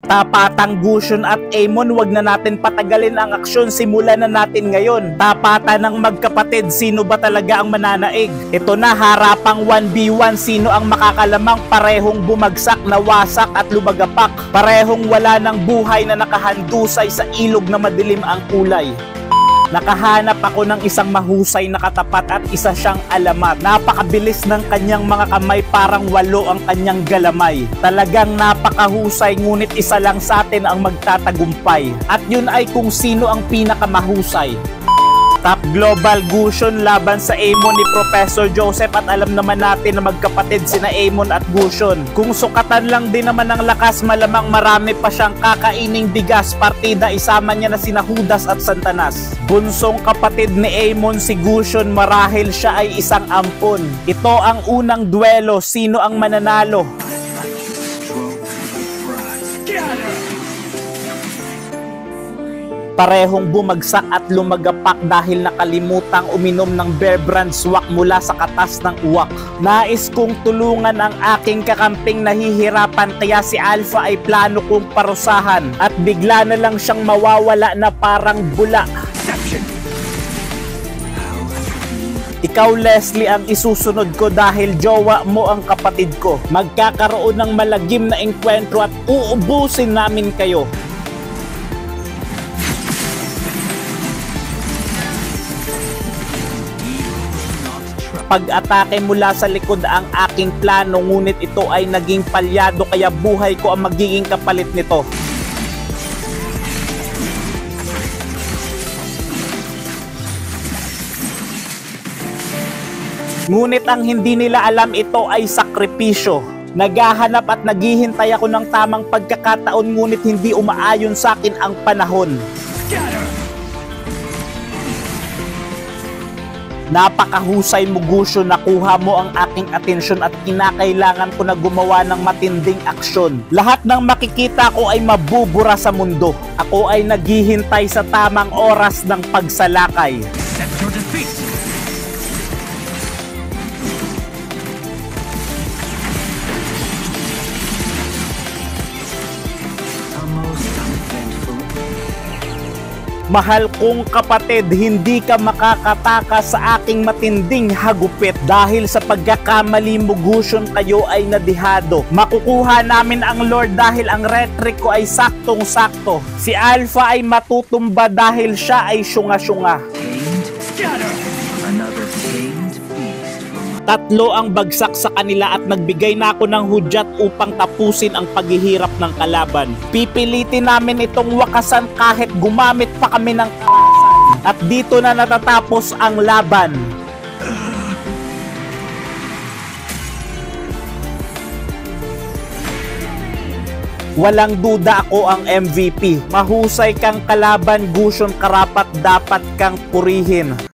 Tapatang Gusion at Amon, wag na natin patagalin ang aksyon, simulan na natin ngayon. Tapatan ng magkapatid, sino ba talaga ang mananaig? Ito na, harapang 1v1, sino ang makakalamang? Parehong bumagsak, nawasak at lumagapak. Parehong wala ng buhay na nakahandusay sa ilog na madilim ang kulay. Nakahanap ako ng isang mahusay na katapat at isa siyang alamat. Napakabilis ng kanyang mga kamay, parang 8 ang kanyang galamay. Talagang napakahusay, ngunit isa lang sa atin ang magtatagumpay. At yun ay kung sino ang pinakamahusay. Top Global Gusion laban sa Amon ni Professor Joseph, at alam naman natin na magkapatid sina Amon at Gusion. Kung sukatan lang din naman ang lakas, malamang marami pa siyang kakaining bigas. Partida isama niya na sina Judas at Santanas. Bunsong kapatid ni Amon si Gusion, marahil siya ay isang ampon. Ito ang unang duelo, sino ang mananalo? Parehong bumagsak at lumagapak dahil nakalimutang uminom ng Bear Brand swak mula sa katas ng uwak. Nais kong tulungan ang aking kakamping nahihirapan, kaya si Alpha ay plano kong parusahan at bigla na lang siyang mawawala na parang bula. Ikaw, Leslie, ang isusunod ko dahil jowa mo ang kapatid ko. Magkakaroon ng malagim na engkwentro at uubusin namin kayo. Pag-atake mula sa likod ang aking plano, ngunit ito ay naging palyado, kaya buhay ko ang magiging kapalit nito. Ngunit ang hindi nila alam, ito ay sakripisyo. Naghahanap at naghihintay ako ng tamang pagkakataon, ngunit hindi umaayon sa akin ang panahon. Napakahusay mo, Gusion, nakuha mo ang aking atensyon at kinakailangan ko na gumawa ng matinding aksyon. Lahat ng makikita ko ay mabubura sa mundo. Ako ay naghihintay sa tamang oras ng pagsalakay. Accept your defeat. Mahal kong kapatid, hindi ka makakatakas sa aking matinding hagupit. Dahil sa pagkakamali mo, Gusion, kayo ay nadihado. Makukuha namin ang Lord dahil ang rhetoric ko ay saktong-sakto. Si Alpha ay matutumba dahil siya ay syunga-syunga. Tatlo ang bagsak sa kanila at nagbigay na ako ng hudyat upang tapusin ang paghihirap ng kalaban. Pipilitin namin itong wakasan kahit gumamit pa kami ng karahasan. At dito na natatapos ang laban. Walang duda ako ang MVP. Mahusay kang kalaban, Gusion, karapat dapat kang purihin.